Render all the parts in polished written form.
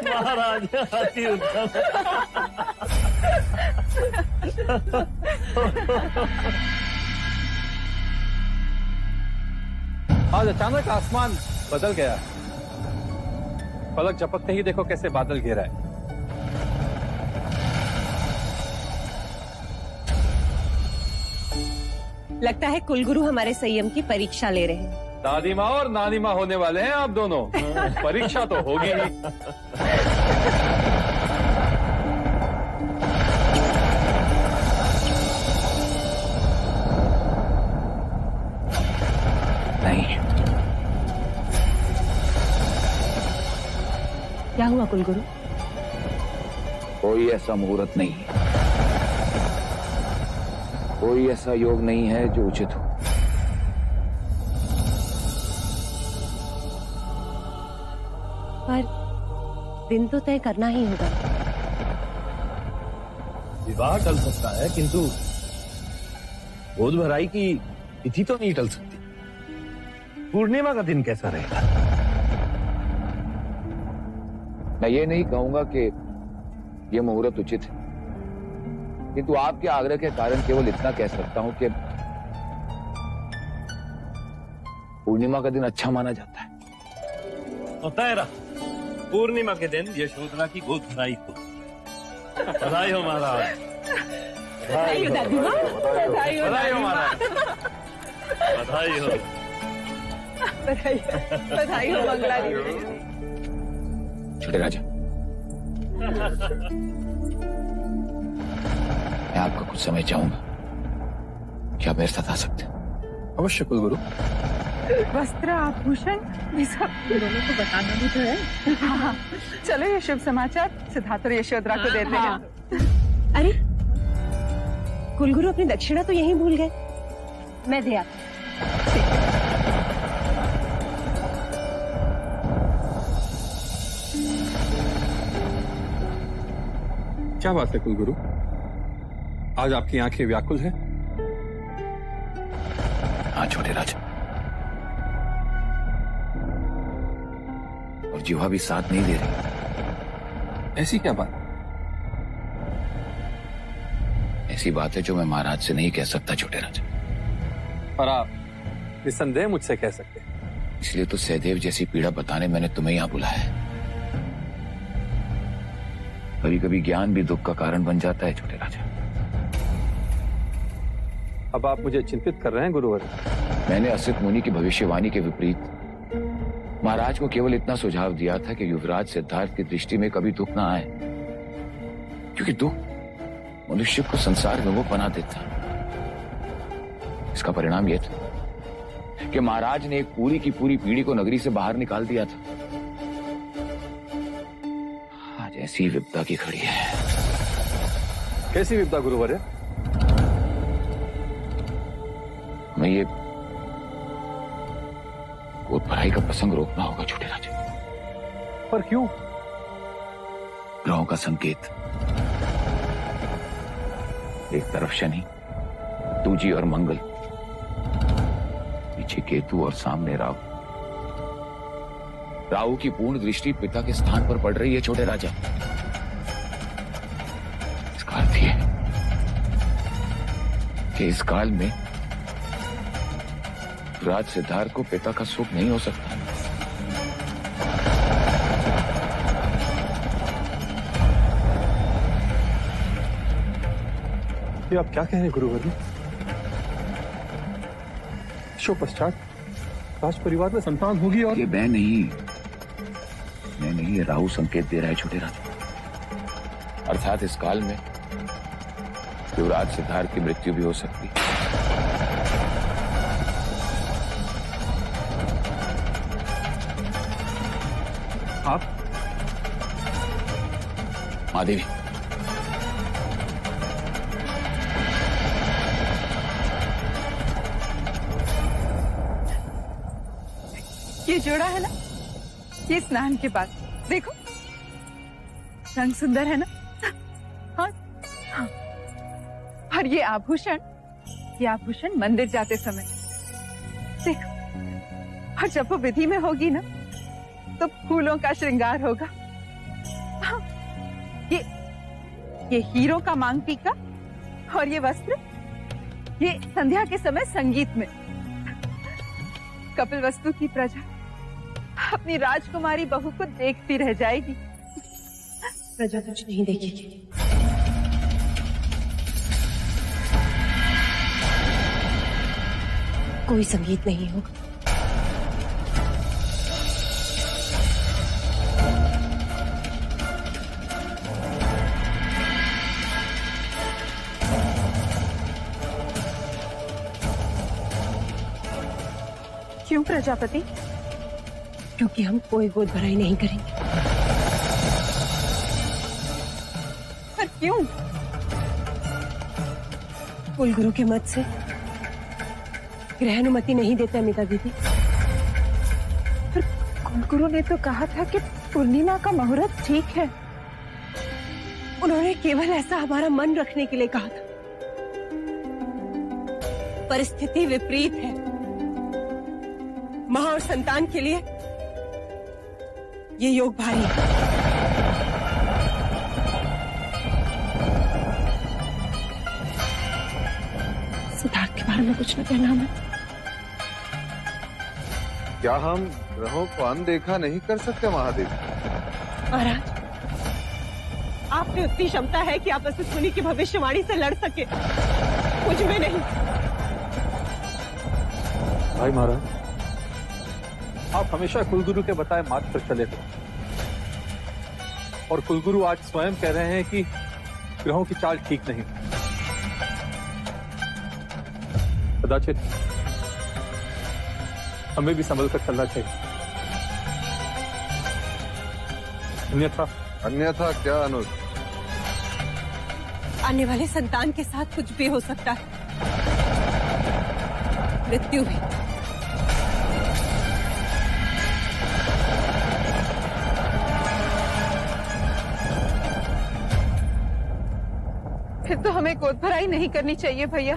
महाराज अति उत्तम। आज अचानक आसमान बदल गया, पलक झपकते ही देखो कैसे बादल घेरा है। लगता है कुलगुरु हमारे संयम की परीक्षा ले रहे हैं। दादी माँ और नानी माँ होने वाले हैं आप दोनों। परीक्षा तो होगी नहीं। नहीं। क्या हुआ कुलगुरु? कोई ऐसा मुहूर्त नहीं है, कोई ऐसा योग नहीं है जो उचित हो। पर दिन तो तय करना ही होगा। विवाह टल सकता है किंतु गोद भराई की तिथि तो नहीं टल सकती। पूर्णिमा का दिन कैसा रहेगा? मैं ये नहीं कहूंगा कि यह मुहूर्त उचित है, किंतु आपके आग्रह के कारण केवल इतना कह सकता हूं कि पूर्णिमा का दिन अच्छा माना जाता है। तो तय रहा, पूर्णिमा के दिन यशोधरा की गोद भराई हो। बधाई हो महाराज। बधाई हो दादी माँ। बधाई हो महाराज। बधाई हो। बधाई हो मंगलानी। छोटे राजा, मैं आपका कुछ समय चाहूंगा, क्या मेरे साथ आ सकते हैं? अवश्य कुलगुरु। वस्त्र आभूषण ये सब दोनों को बताना भी तो है। हाँ, चलो ये शुभ समाचार सिद्धार्थ और यशोधरा को देते हैं। अरे कुलगुरु अपनी दक्षिणा तो यहीं भूल गए। मैं दे आती। क्या बात है कुलगुरु, आज आपकी आंखें व्याकुल हैं? हाँ छोटे राजा, और जीवा भी साथ नहीं दे रही। ऐसी क्या बात? ऐसी बात है जो मैं महाराज से नहीं कह सकता छोटे राजा। पर आप निस्संदेह मुझसे कह सकते हैं। इसलिए तो सहदेव जैसी पीड़ा बताने मैंने तुम्हें यहां बुलाया है। कभी कभी ज्ञान भी दुख का कारण बन जाता है छोटे राजा। अब आप मुझे चिंतित कर रहे हैं गुरुवर। मैंने असित मुनि की भविष्यवाणी के विपरीत महाराज को केवल इतना सुझाव दिया था कि युवराज सिद्धार्थ की दृष्टि में कभी दुख ना आए, क्योंकि दुख मनुष्य को संसार में वो बना देता। इसका परिणाम यह था कि महाराज ने एक पूरी की पूरी पीढ़ी को नगरी से बाहर निकाल दिया था। आज ऐसी विपदा की खड़ी है। कैसी विपदा गुरुवर? मैं ये गोद भराई का प्रसंग रोकना होगा छोटे राजा। पर क्यों? ग्रहों का संकेत, एक तरफ शनि, दूजी और मंगल, पीछे केतु और सामने राहु। राहु की पूर्ण दृष्टि पिता के स्थान पर पड़ रही है छोटे राजा। इसका अर्थ यह है कि इस काल में राज सिद्धार्थ को पिता का सुख नहीं हो सकता। ये आप क्या कह रहे हैं गुरुवर? शो पश्चात राज परिवार में संतान होगी और ये मैं नहीं, ये राहु संकेत दे रहा है छोटे राजा। अर्थात इस काल में युवराज सिद्धार्थ की मृत्यु भी हो सकती है। आप? महादेवी, ये जोड़ा है ना, ये स्नान के बाद देखो रंग सुंदर है ना। हाँ, हाँ। और ये आभूषण मंदिर जाते समय देखो, और जब वो विधि में होगी ना तो फूलों का श्रृंगार होगा। हाँ, ये हीरो का मांग टीका और ये वस्त्र, ये संध्या के समय संगीत में कपिल वस्तु की प्रजा अपनी राजकुमारी बहू को देखती रह जाएगी। प्रजा कुछ नहीं देखेगी। कोई संगीत नहीं होगा। क्यों प्रजापति? क्योंकि हम कोई गोद भराई नहीं करेंगे। पर क्यों? कुलगुरु के मत से ग्रहानुमति नहीं देते अमिता दीदी। पर कुलगुरु ने तो कहा था कि पूर्णिमा का मुहूर्त ठीक है। उन्होंने केवल ऐसा हमारा मन रखने के लिए कहा था। परिस्थिति विपरीत है। मां और संतान के लिए ये योग भारी है। सिद्धार्थ के बारे में कुछ न कहना हमें। क्या हम ग्रहों को अनदेखा नहीं कर सकते महादेव? महाराज, आप में उतनी क्षमता है कि आप असुर मुनि की भविष्यवाणी से लड़ सके, मुझ में नहीं। भाई महाराज, आप हमेशा कुलगुरु के बताए मार्ग पर चले थे और कुलगुरु आज स्वयं कह रहे हैं कि ग्रहों की चाल ठीक नहीं। कदाचित हमें भी संभल कर चलना चाहिए। अन्यथा क्या अनुज? आने वाले संतान के साथ कुछ भी हो सकता है, मृत्यु भी। फिर तो हमें गोद भराई नहीं करनी चाहिए भैया।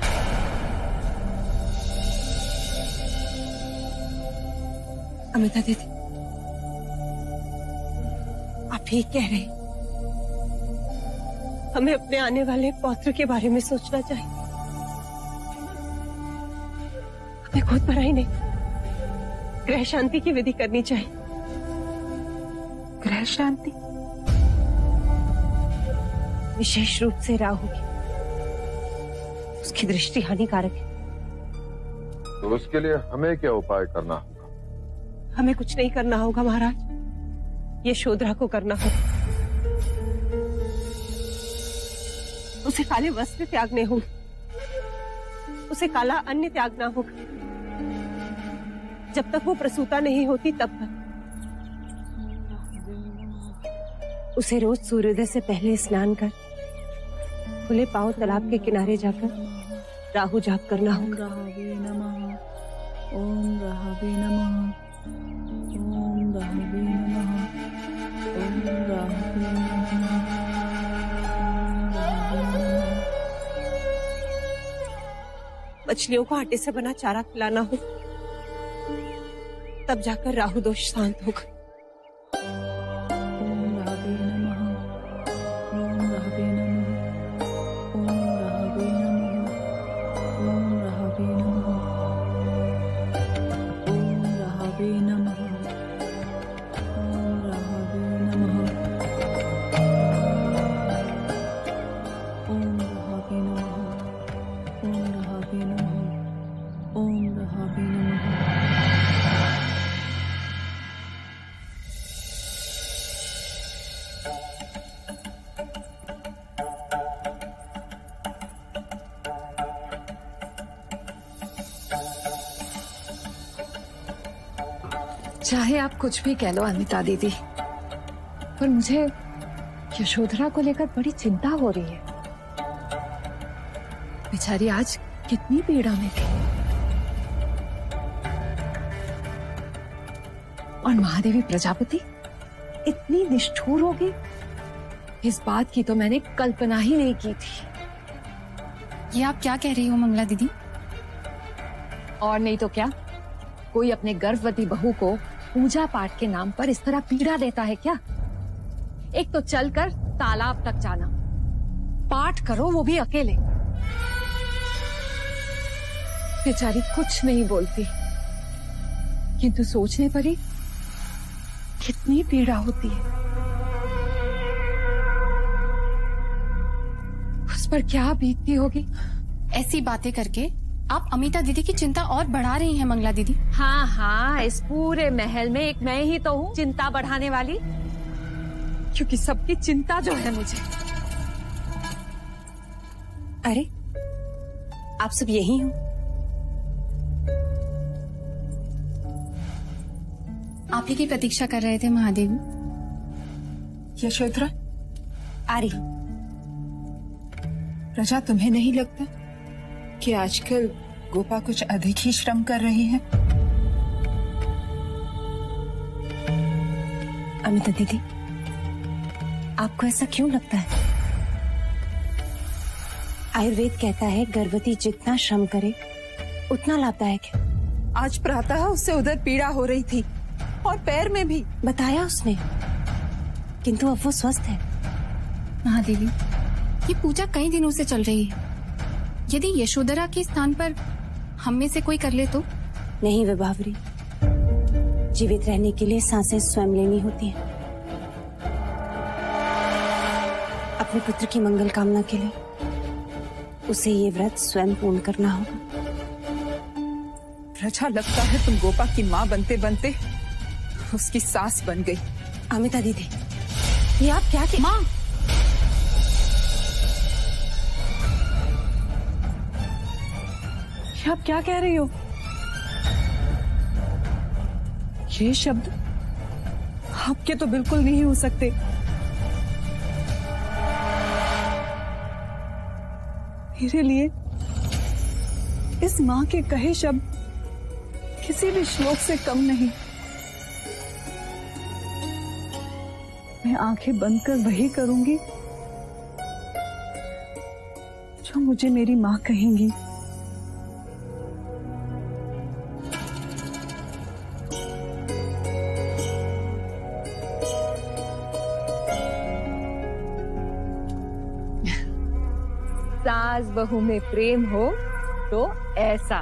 अमिता दीदी, आप ही कह रहे हैं। हमें अपने आने वाले पौत्र के बारे में सोचना चाहिए। हमें गोद भराई नहीं, ग्रह शांति की विधि करनी चाहिए। ग्रह शांति? विशेष रूप से राहु की। उसकी दृष्टि हानिकारक है। तो उसके लिए हमें क्या उपाय करना होगा? हमें कुछ नहीं करना होगा महाराज, ये शोधरा को करना होगा। उसे काले वस्त्र त्यागने होंगे, उसे काला अन्न त्यागना होगा। जब तक वो प्रसूता नहीं होती तब तक उसे रोज सूर्योदय से पहले स्नान कर खुले पांव तालाब के किनारे जाकर राहु जाप करना होगा। ओम राहवे नमः, ओम राहवे नमः, ओम राहवे नमः। मछलियों को आटे से बना चारा खिलाना हो, तब जाकर राहु दोष शांत होगा। ओम राहवे नमः, ओम राहवे नमः, ओम राहवे नमः, ओम राहवे नमः, ओम राहवे नमः, ओम राहवे नमः, ओम राहवे नमः, ओम राहवे नमः, ओम राहवे नमः। चाहे आप कुछ भी कह लो अमिता दीदी, पर मुझे यशोधरा को लेकर बड़ी चिंता हो रही है। बेचारी आज कितनी पीड़ा में थी, और महादेवी प्रजापति इतनी निष्ठुर होगी, इस बात की तो मैंने कल्पना ही नहीं की थी। ये आप क्या कह रही हो मंगला दीदी? और नहीं तो क्या, कोई अपने गर्भवती बहू को पूजा पाठ के नाम पर इस तरह पीड़ा देता है क्या? एक तो चलकर तालाब तक जाना, पाठ करो वो भी अकेले। बेचारी कुछ नहीं बोलती, किंतु सोचने पर ही कितनी पीड़ा होती है। उस पर क्या बीतती होगी। ऐसी बातें करके आप अमिता दीदी की चिंता और बढ़ा रही हैं मंगला दीदी। हाँ हाँ, इस पूरे महल में एक मैं ही तो हूँ चिंता बढ़ाने वाली, क्योंकि सबकी चिंता जो है मुझे। अरे आप सब यही हो? आप ही की प्रतीक्षा कर रहे थे महादेवी। यशोधरा, आ रही। प्रजा, तुम्हें नहीं लगता कि आजकल गोपा कुछ अधिक ही श्रम कर रही है? अमिता दीदी, आपको ऐसा क्यों लगता है? आयुर्वेद कहता है गर्भवती जितना श्रम करे उतना लाभदायक है। आज प्रातः उससे उधर पीड़ा हो रही थी और पैर में भी। बताया उसने, किंतु अब वो स्वस्थ है। महादेवी, ये पूजा कई दिनों से चल रही है। यदि यशोधरा के स्थान पर हम में से कोई कर ले तो? नहीं विभावरी, जीवित रहने के लिए सांसें स्वयं लेनी होती हैं। अपने पुत्र की मंगल कामना के लिए उसे ये व्रत स्वयं पूर्ण करना होगा। प्रजा, लगता है तुम गोपा की माँ बनते बनते उसकी सास बन गई। अमिता दीदी, ये आप क्या माँ, आप क्या कह रही हो? ये शब्द आपके तो बिल्कुल नहीं हो सकते। मेरे लिए इस माँ के कहे शब्द किसी भी श्लोक से कम नहीं। मैं आंखें बंद कर वही करूंगी जो मुझे मेरी माँ कहेंगी। सास बहू में प्रेम हो तो ऐसा।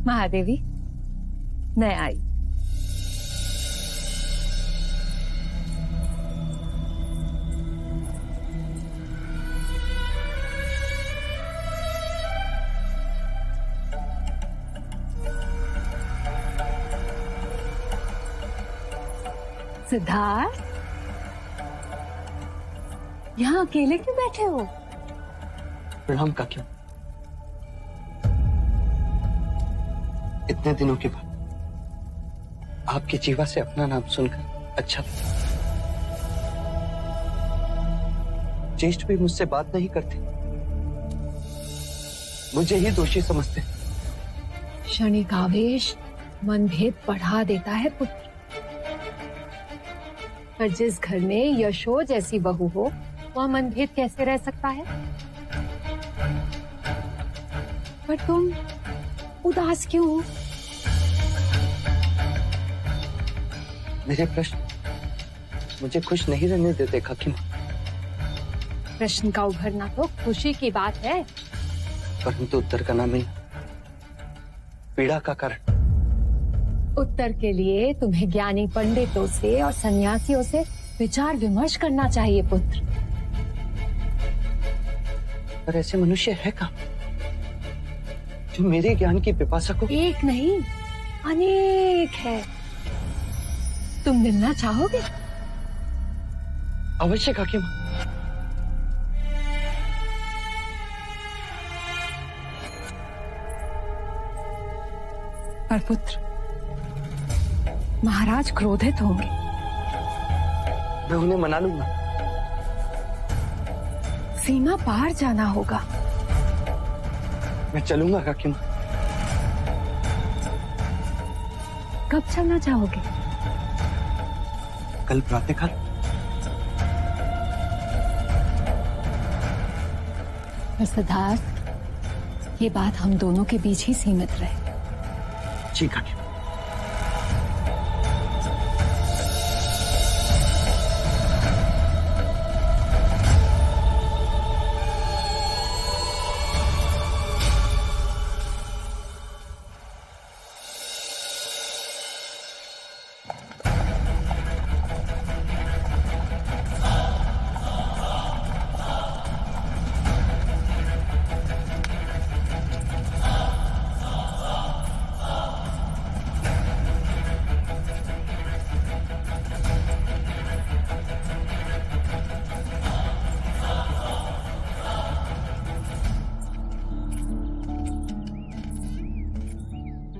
महादेवी, मैं आई। सिद्धार्थ, यहाँ अकेले क्यों बैठे हो? प्रणाम काकी। इतने दिनों के बाद आपकी जीवा से अपना नाम सुनकर अच्छा लगा। ज्येष्ठ भी मुझसे बात नहीं करते, मुझे ही दोषी समझते। क्षणिक आवेश मनभेद बढ़ा देता है पुत्र, पर जिस घर में यशो जैसी बहू हो वह मनभेद कैसे रह सकता है? पर तुम उदास क्यों हो? मेरे प्रश्न मुझे खुश नहीं रहने देते काकी माँ। प्रश्न का उभरना तो खुशी की बात है, परंतु उत्तर का नाम ही पीड़ा का कारण। उत्तर के लिए तुम्हें ज्ञानी पंडितों से और सन्यासियों से विचार विमर्श करना चाहिए पुत्र। पर ऐसे मनुष्य है कहाँ जो मेरे ज्ञान की पिपासा को? एक नहीं, अनेक है। तुम मिलना चाहोगे? अवश्य काकी माँ। पर पुत्र, महाराज क्रोधित होंगे। मैं उन्हें मना लूंगा। सीमा पार जाना होगा। मैं चलूंगा काकी माँ। कब चलना चाहोगे? कल प्रातःकाल। सिद्धार्थ, ये बात हम दोनों के बीच ही सीमित रहे। जी काकी माँ।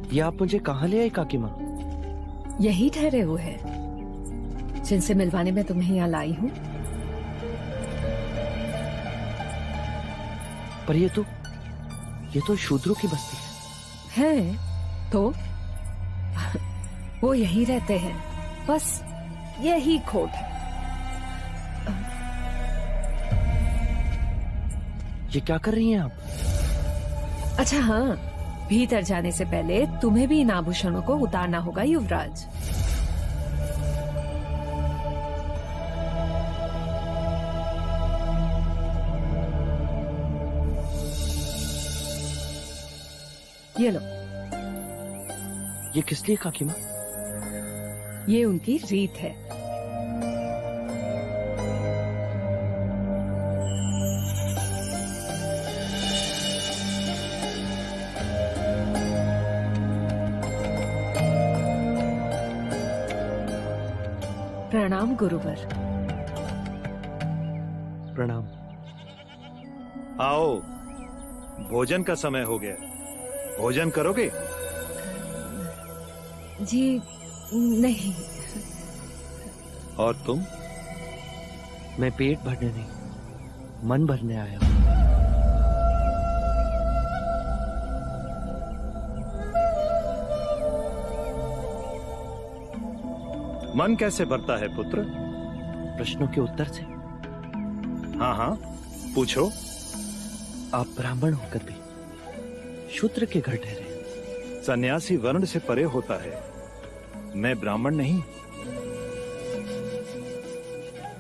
ये आप मुझे कहाँ ले आए काकी माँ? यही ठहरे हुए हैं जिनसे मिलवाने में तुम्हें यहाँ लाई हूँ। पर ये तो शूद्रों की बस्ती है तो वो यही रहते हैं, बस यही खोट है। ये क्या कर रही हैं आप? अच्छा हाँ, भीतर जाने से पहले तुम्हें भी इन आभूषणों को उतारना होगा युवराज। ये लो। ये किस लिए काकी माँ? ये उनकी रीत है। प्रणाम गुरुवर। प्रणाम। आओ, भोजन का समय हो गया, भोजन करोगे? जी नहीं। और तुम? मैं पेट भरने नहीं, मन भरने आया हूँ। मन कैसे भरता है पुत्र? प्रश्नों के उत्तर से। हाँ हाँ, पूछो। आप ब्राह्मण होकर भी शूद्र के घर ठहरे। सन्यासी वर्ण से परे होता है, मैं ब्राह्मण नहीं।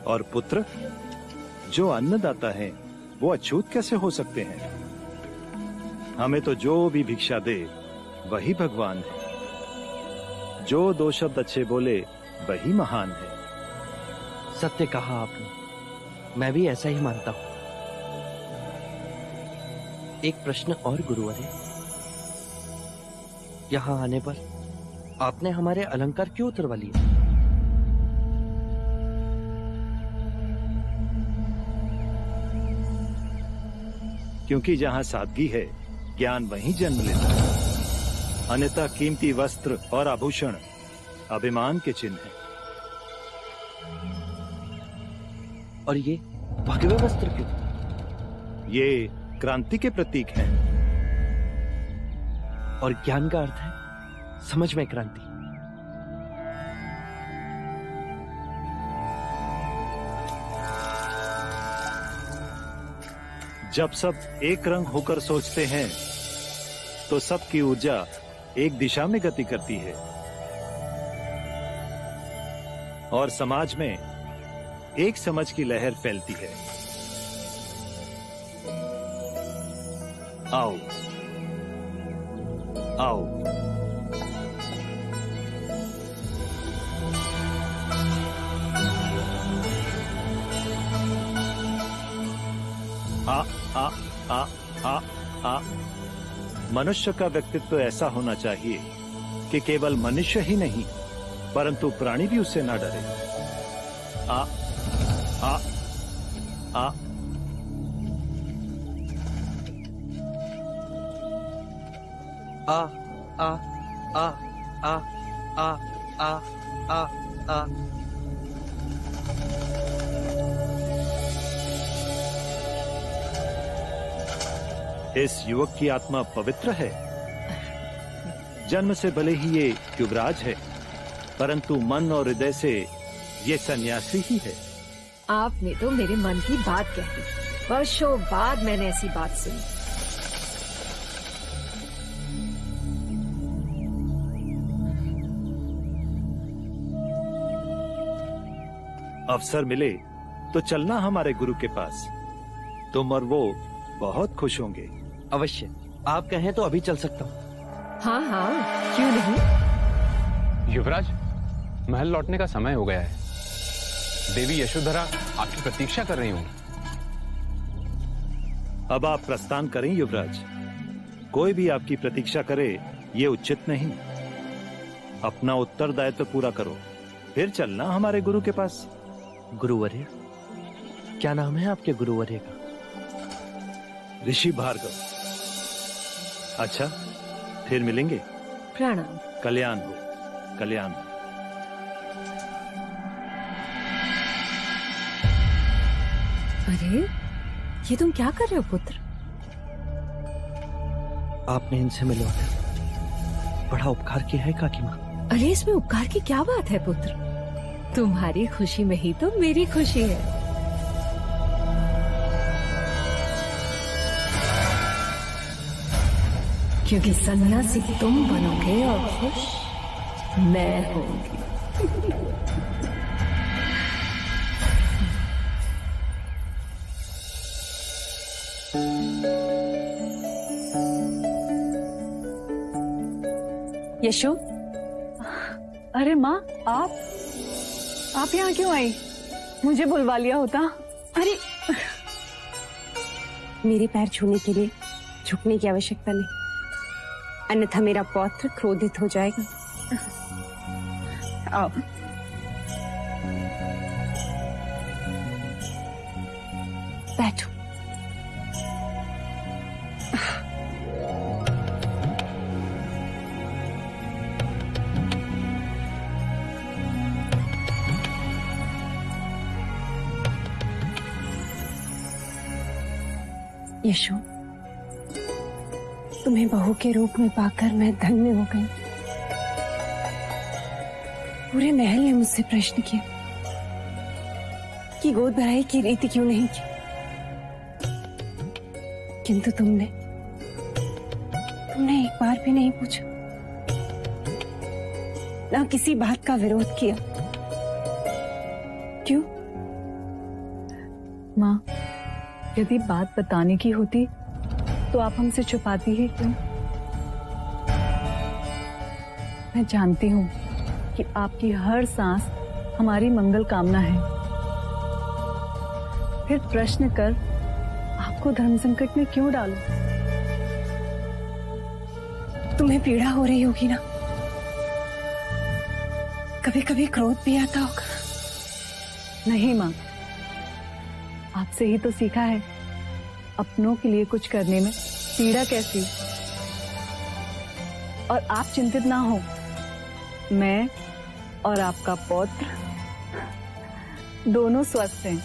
और पुत्र, जो अन्नदाता है वो अछूत कैसे हो सकते हैं? हमें तो जो भी भिक्षा दे वही भगवान है। जो दो शब्द अच्छे बोले वही महान है। सत्य कहा आपने, मैं भी ऐसा ही मानता हूं। एक प्रश्न और गुरुवर है, यहां आने पर आपने हमारे अलंकार क्यों उतरवा लिए? क्योंकि जहां सादगी है, ज्ञान वहीं जन्म लेता है। अन्यथा कीमती वस्त्र और आभूषण अभिमान के चिन्ह है। और ये भगवे वस्त्र क्यों? ये क्रांति के प्रतीक हैं। और ज्ञान का अर्थ है समझ में क्रांति। जब सब एक रंग होकर सोचते हैं तो सबकी ऊर्जा एक दिशा में गति करती है और समाज में एक समझ की लहर फैलती है। आओ आओ, आ आ आ आ आ मनुष्य का व्यक्तित्व ऐसा होना चाहिए कि केवल मनुष्य ही नहीं परंतु प्राणी भी उससे ना डरे। आ आ आ आ आ आ आ आ आ आ आ इस युवक की आत्मा पवित्र है। जन्म से भले ही ये युवराज है परंतु मन और हृदय से ये सन्यासी ही है। आपने तो मेरे मन की बात कह दी। वर्षों बाद मैंने ऐसी बात सुनी। अवसर मिले तो चलना हमारे गुरु के पास, तुम और वो बहुत खुश होंगे। अवश्य, आप कहें तो अभी चल सकता हूँ। हाँ हाँ, क्यों नहीं। युवराज, महल लौटने का समय हो गया है। देवी यशोधरा आपकी प्रतीक्षा कर रही होंगी। अब आप प्रस्थान करें युवराज। कोई भी आपकी प्रतीक्षा करे ये उचित नहीं। अपना उत्तरदायित्व पूरा करो, फिर चलना हमारे गुरु के पास। गुरुवर्य? क्या नाम है आपके गुरुवर्य का? ऋषि भार्गव। अच्छा, फिर मिलेंगे। प्रणाम। कल्याण हो, कल्याण हो। अरे ये तुम क्या कर रहे हो पुत्र? आपने इनसे मिलवाकर बड़ा उपकार किया है काकी माँ। अरे इसमें उपकार की क्या बात है पुत्र? तुम्हारी खुशी में ही तो मेरी खुशी है। क्योंकि सन्यासी तुम बनोगे और खुश मैं होंगी। यशो, अरे माँ, आप यहाँ क्यों आई? मुझे बुलवा लिया होता। अरे मेरे पैर छूने के लिए झुकने की आवश्यकता नहीं, अन्यथा मेरा पौत्र क्रोधित हो जाएगा। आओ। बैठो। यशो, तुम्हें बहू के रूप में पाकर मैं धन्य हो गई। पूरे महल ने मुझसे प्रश्न किए कि गोद भराई की रीति क्यों नहीं की, किंतु तुमने एक बार भी नहीं पूछा, ना किसी बात का विरोध किया। क्यों? माँ, यदि बात बताने की होती तो आप हमसे छुपाती है क्यों? मैं जानती हूँ कि आपकी हर सांस हमारी मंगल कामना है, फिर प्रश्न कर आपको धर्म संकट में क्यों डालूं? तुम्हें पीड़ा हो रही होगी ना, कभी कभी क्रोध भी आता होगा। नहीं माँ, आपसे ही तो सीखा है अपनों के लिए कुछ करने में पीड़ा कैसी। और आप चिंतित ना हो, मैं और आपका पौत्र दोनों स्वस्थ हैं।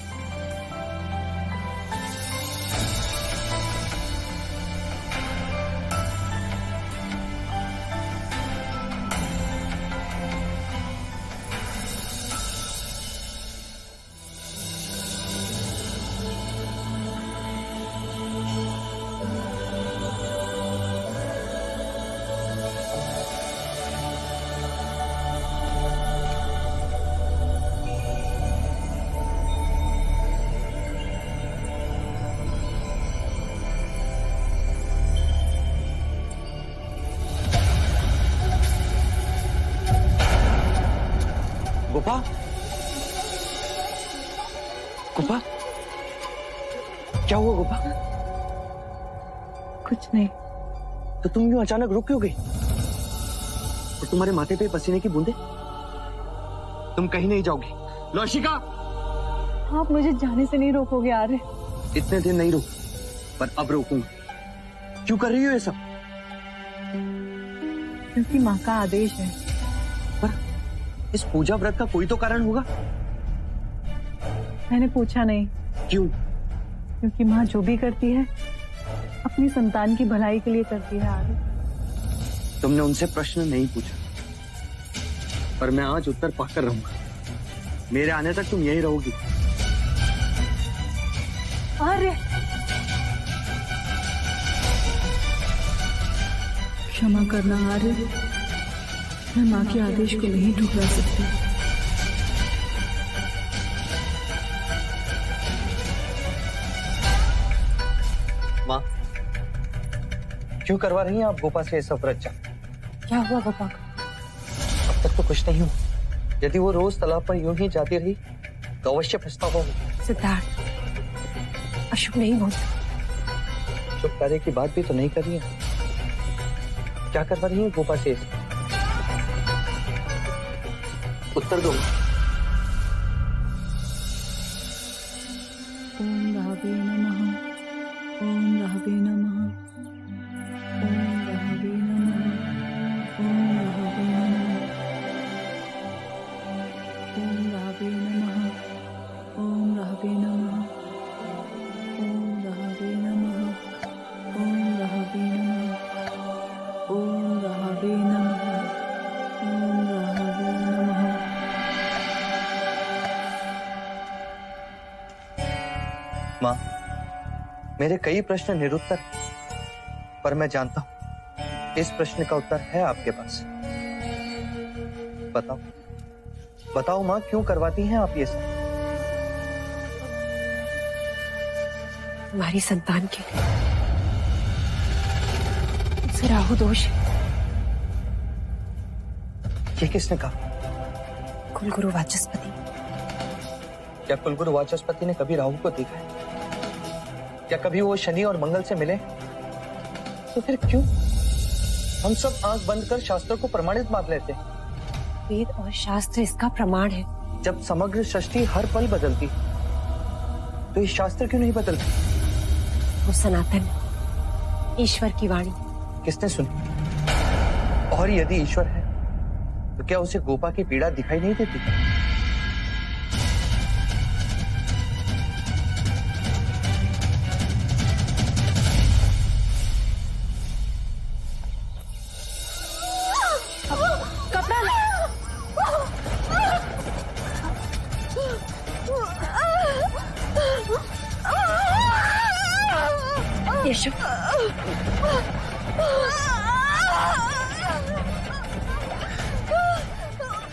गोपा, गोपा, क्या हुआ गोपा? कुछ नहीं। तो तुम यूं अचानक रुक क्यों गई? और तुम्हारे माथे पे पसीने की बूंदे? तुम कहीं नहीं जाओगी। लौशिका, आप मुझे जाने से नहीं रोकोगे आर्य? इतने दिन नहीं रोक, पर अब रोकूंगा। क्यों कर रही हो ये सब? क्योंकि माँ का आदेश है। इस पूजा व्रत का कोई तो कारण होगा। मैंने पूछा नहीं। क्यों? क्योंकि माँ जो भी करती है अपनी संतान की भलाई के लिए करती है आर्य। तुमने उनसे प्रश्न नहीं पूछा, पर मैं आज उत्तर पाकर रहूंगा। मेरे आने तक तुम यही रहोगी। आर्य, क्षमा करना आर्य, मैं माँ के आदेश को नहीं ठुकरा सकती। माँ, क्यों करवा रही हैं आप गोपा से ये सब व्रत? क्या हुआ गोपा को? अब तक तो कुछ नहीं हुआ। यदि वो रोज तालाब पर यूं ही जाती रही तो अवश्य पछतावा होगा। सिद्धार्थ, अशुभ नहीं बोल। शुभ कार्य की बात भी तो नहीं कर रही है। क्या करवा रही है गोपा से? उत्तर दो। ओम राहवे नमः, ओम राहवे नमः, ओम राहवे नमः, ओम मेरे कई प्रश्न निरुत्तर हैं, पर मैं जानता हूं इस प्रश्न का उत्तर है आपके पास। बताओ बताओ माँ, क्यों करवाती हैं आप ये सब? हमारी संतान के लिए उसे राहु दोष है। ये किसने कहा? कुलगुरु वाचस्पति। क्या कुलगुरु वाचस्पति ने कभी राहु को देखा है? क्या कभी वो शनि और मंगल से मिले? तो फिर क्यों हम सब आंख बंद कर शास्त्र को प्रमाणित मान लेते हैं? वेद और शास्त्र इसका प्रमाण है। जब समग्र सृष्टि हर पल बदलती तो ये शास्त्र क्यों नहीं बदलते? वो सनातन ईश्वर की वाणी किसने सुनी? और यदि ईश्वर है तो क्या उसे गोपा की पीड़ा दिखाई नहीं देती? यशु,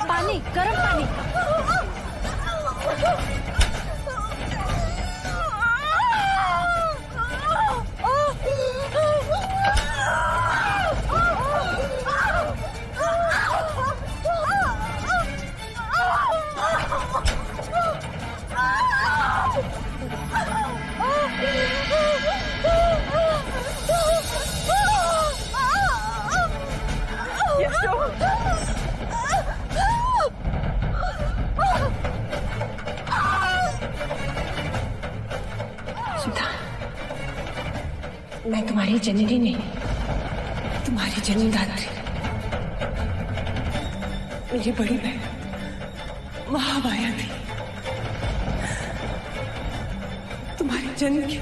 पानी, गर्म पानी। सुधा, मैं तुम्हारी जननी नहीं, तुम्हारी जन्मदात्री। मेरी बड़ी बहन महामाया थी। तुम्हारे जन्म के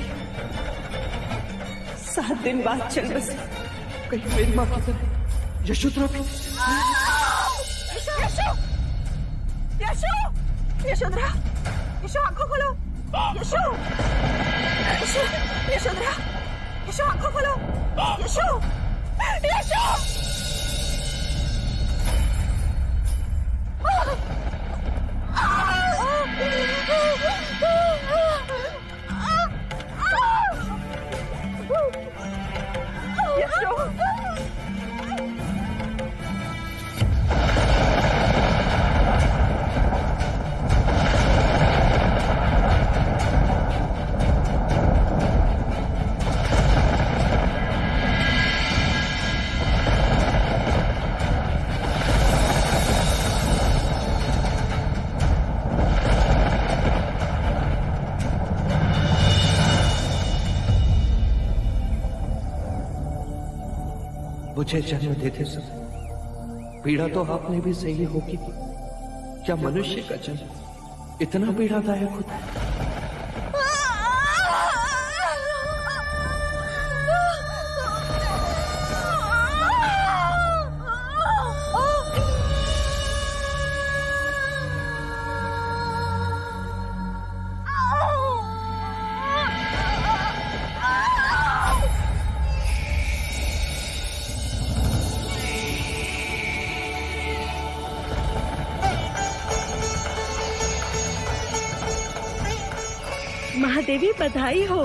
7 दिन बाद चल बसे। कहीं मेरी माँ की तरह यशोधरा भी। यशो, यशोधरा, यशो आंखों खोलो। यशो, यशो, यशोधरा, यशो आंखों खोलो। यशो, यशो। मुझे जन्म देते समय पीड़ा तो आपने भी सही होगी। क्या मनुष्य का जन्म इतना पीड़ादायक होता है? महादेवी बधाई हो,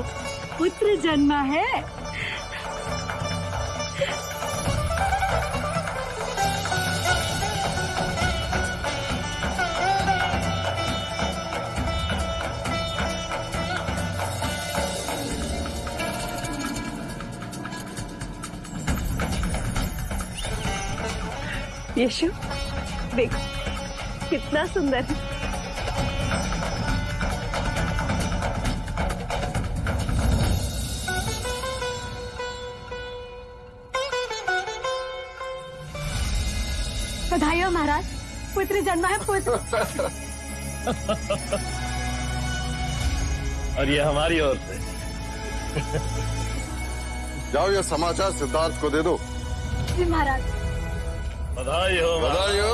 पुत्र जन्मा है। यशु, देखो कितना सुंदर है। बधाई हो महाराज, पुत्र जन्मा है, पुत्र। और ये हमारी ओर से। जाओ ये समाचार सिद्धार्थ को दे दो। जी महाराज। बधाई हो, बधाई हो।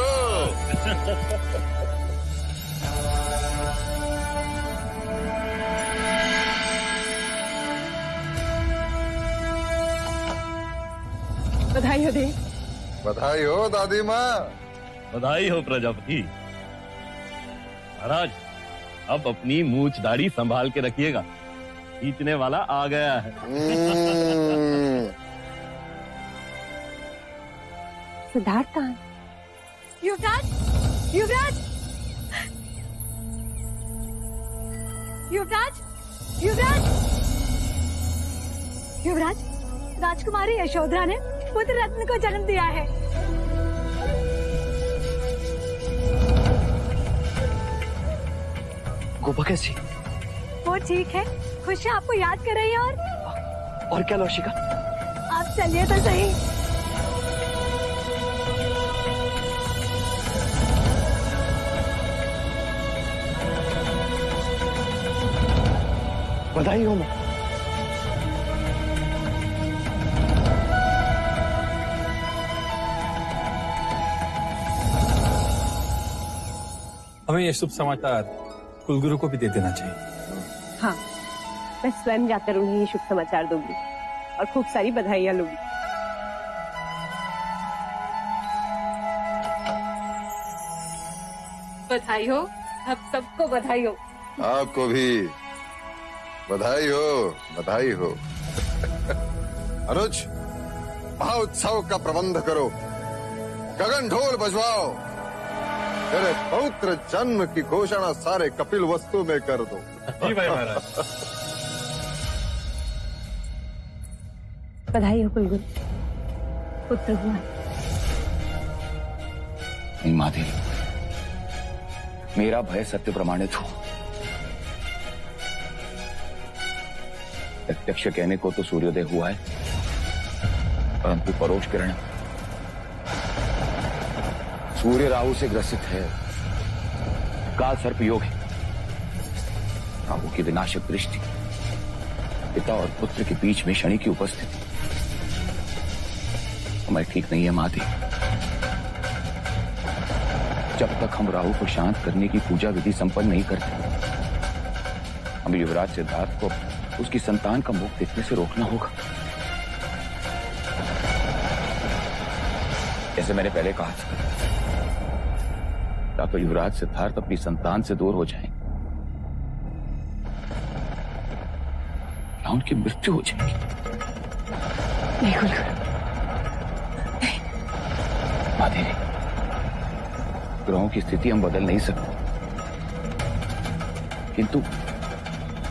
बधाई हो देव। बधाई हो दादी माँ। बधाई हो प्रजापति। महाराज अब अपनी मूछ दाढ़ी संभाल के रखिएगा, खींचने वाला आ गया है। सिद्धार्थ कहाँ? युवराज, युवराज, युवराज, युवराज, युवराज, राजकुमारी यशोधरा ने पुत्र रत्न को जन्म दिया है। गोपा कैसी? वो ठीक है, खुशी आपको याद कर रही है। और क्या लौशिका? आप चलिए तो सही। बधाई हो माँ। हमें ये शुभ समाचार कुलगुरु को भी दे देना चाहिए। हाँ, मैं स्वयं जाकर उन्हें ये शुभ समाचार दूंगी और खूब सारी बधाइयाँ लूंगी। बधाई हो, आप सबको बधाई हो। आपको भी बधाई हो, बधाई हो। अनुज, महोत्सव का प्रबंध करो, गगन ढोल बजवाओ, तेरे पौत्र जन्म की घोषणा सारे कपिल वस्तु में कर दो। जी भाई महाराज। बधाई हो कुलगुरु, पुत्र हुआ। नहीं माधे, मेरा भय सत्य प्रमाणित हो। प्रत्यक्ष कहने को तो सूर्योदय हुआ है, परंतु परोक्ष किरण सूर्य राहु से ग्रसित है। काल सर्प योग है। राहु की विनाशक दृष्टि, पिता और पुत्र के बीच में शनि की उपस्थिति, समय ठीक नहीं है माधे। जब तक हम राहु को शांत करने की पूजा विधि संपन्न नहीं करते, हमें युवराज सिद्धार्थ को उसकी संतान का मुख देखने से रोकना होगा। जैसे मैंने पहले कहा था, या तो युवराज सिद्धार्थ अपनी संतान से दूर हो जाएं, या उनकी मृत्यु हो जाएगी। नहीं कुलगुरु, माधे, ग्रहों की स्थिति हम बदल नहीं सकते, किंतु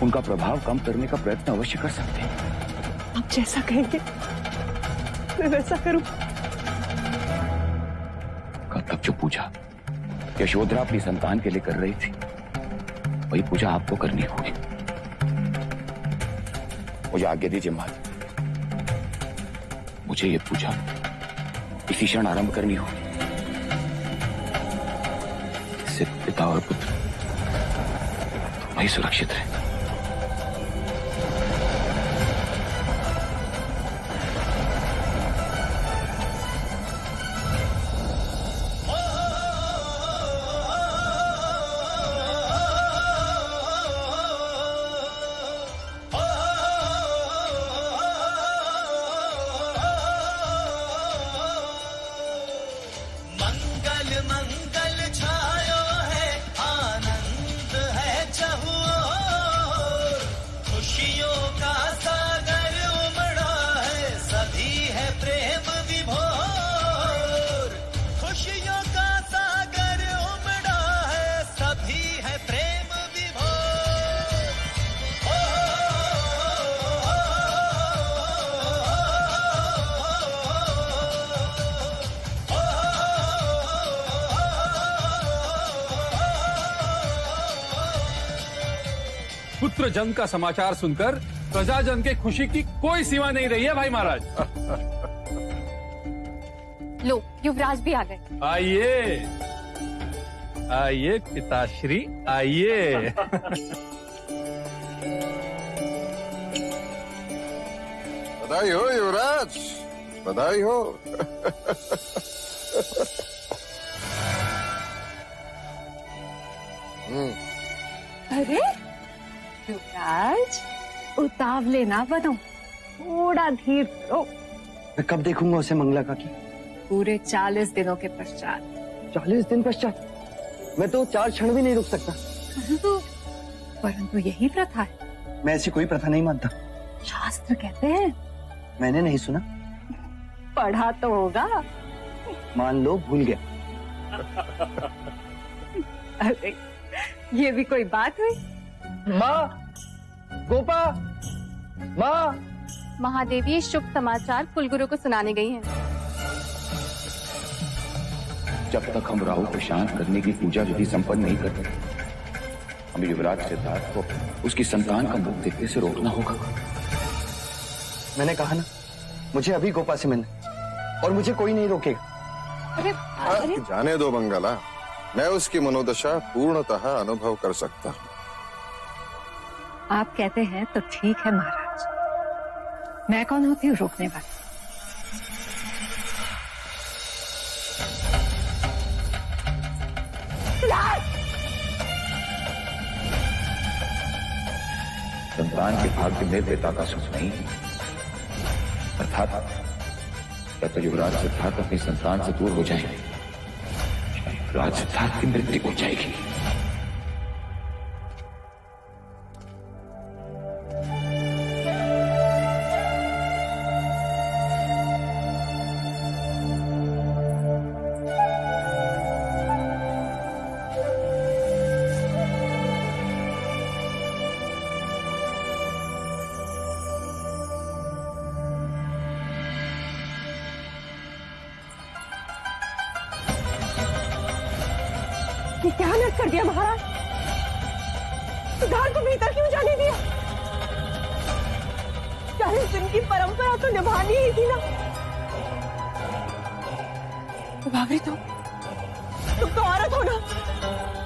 उनका प्रभाव कम करने का प्रयत्न अवश्य कर सकते हैं। आप जैसा कहेंगे मैं वैसा करूं। कल तक जो पूजा यशोधरा अपनी संतान के लिए कर रही थी, वही पूजा आपको करनी होगी। मुझे आज्ञा दीजिए माता, मुझे ये पूजा इसी क्षण आरंभ करनी होगी। इससे पिता और पुत्र वही सुरक्षित रहे। पुत्र जन्म का समाचार सुनकर प्रजाजन के खुशी की कोई सीमा नहीं रही है भाई महाराज। लो, युवराज भी आ गए। आइए आइए पिताश्री, आइए। बधाई हो युवराज, बधाई हो। अरे युवराज, उतावले ना बनो, थोड़ा धीर करो। मैं कब देखूंगा उसे मंगला काकी? पूरे 40 दिनों के पश्चात। 40 दिन पश्चात? मैं तो 4 क्षण भी नहीं रुक सकता। परंतु यही प्रथा है। मैं ऐसी कोई प्रथा नहीं मानता। शास्त्र कहते हैं। मैंने नहीं सुना। पढ़ा तो होगा। मान लो भूल गया। अरे ये भी कोई बात हुई? माँ, गोपा, माँ। महादेवी शुभ समाचार कुलगुरु को सुनाने गई हैं। जब तक हम राहु को शांत करने की पूजा विधि संपन्न नहीं करते, हमें युवराज सिद्धार्थ को उसकी संतान का मुख देखने से रोकना होगा। मैंने कहा ना, मुझे अभी गोपा से मिलना, और मुझे कोई नहीं रोकेगा। अरे जाने दो मंगला, मैं उसकी मनोदशा पूर्णतः अनुभव कर सकता हूँ। आप कहते हैं तो ठीक है महाराज, मैं कौन होती हूँ रोकने वाली? संतान के भाग्य में पिता का सुख नहीं, अर्थात या तो युवराज सिद्धार्थ अपनी संतान से दूर हो जाएंगे, युवराज सिद्धार्थ की मृत्यु हो जाएगी। ये क्या नट कर दिया महाराज? सिद्धार्थ को भीतर क्यों जाने दिया? 40 दिन की परंपरा तो निभानी ही थी ना। भाभी तुम तो औरत हो ना,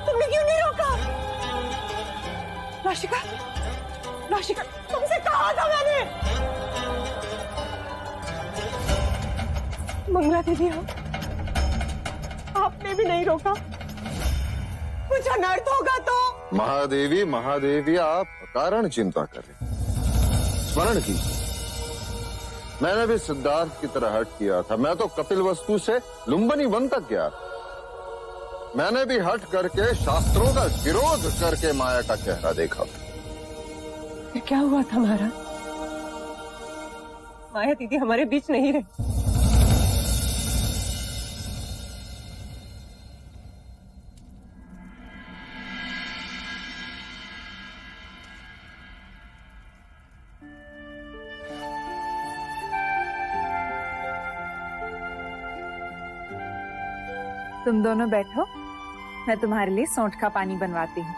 तुमने क्यों नहीं रोका? राशिका, राशिका, तुमसे कहा था मैंने। मंगला दीदी, आपने भी नहीं रोका। कुछ अनर्थ होगा तो? महादेवी, महादेवी, आप अकारण चिंता करें। स्मरण की, मैंने भी सिद्धार्थ की तरह हट किया था। मैं तो कपिल वस्तु से लुम्बिनी वन तक गया था। मैंने भी हट करके शास्त्रों का विरोध करके माया का चेहरा देखा। फिर क्या हुआ था महाराज? माया दीदी हमारे बीच नहीं रहे। तुम दोनों बैठो, मैं तुम्हारे लिए सौंठ का पानी बनवाती हूँ।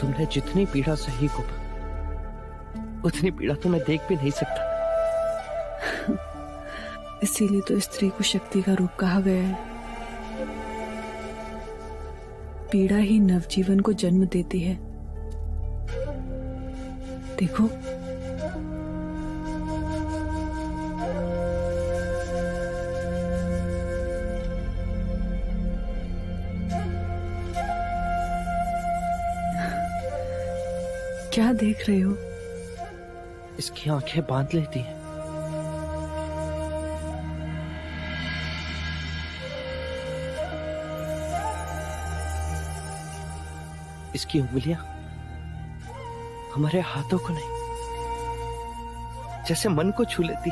तुमने जितनी पीड़ा सही को, उतनी पीड़ा तो मैं देख भी नहीं सकता। इसीलिए तो स्त्री को शक्ति का रूप कहा गया है। पीड़ा ही नवजीवन को जन्म देती है। देखो, क्या देख रहे हो? इसकी आंखें बांध लेती हैं। इसकी उंगलियां हमारे हाथों को नहीं, जैसे मन को छू लेती।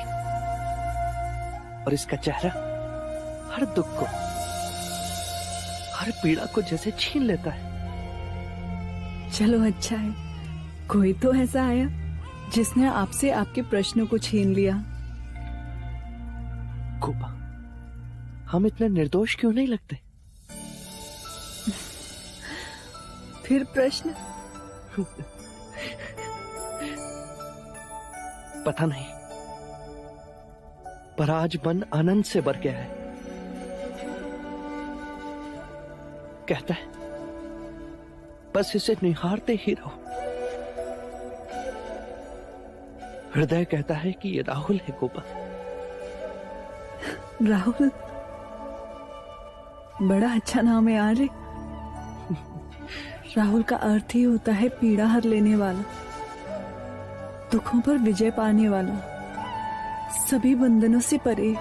और इसका चेहरा हर दुख को, हर पीड़ा को जैसे छीन लेता है। चलो अच्छा है, कोई तो ऐसा आया जिसने आपसे आपके प्रश्नों को छीन लिया। गोपा, हम इतने निर्दोष क्यों नहीं लगते? फिर प्रश्न? पता नहीं, पर आज मन आनंद से भर गया है। कहता है बस इसे निहारते ही रहो। हृदय कहता है कि ये राहुल है गोपा। राहुल बड़ा अच्छा नाम है आर्य। राहुल का अर्थ ही होता है पीड़ा हर लेने वाला, दुखों पर विजय पाने वाला, सभी बंधनों से परे।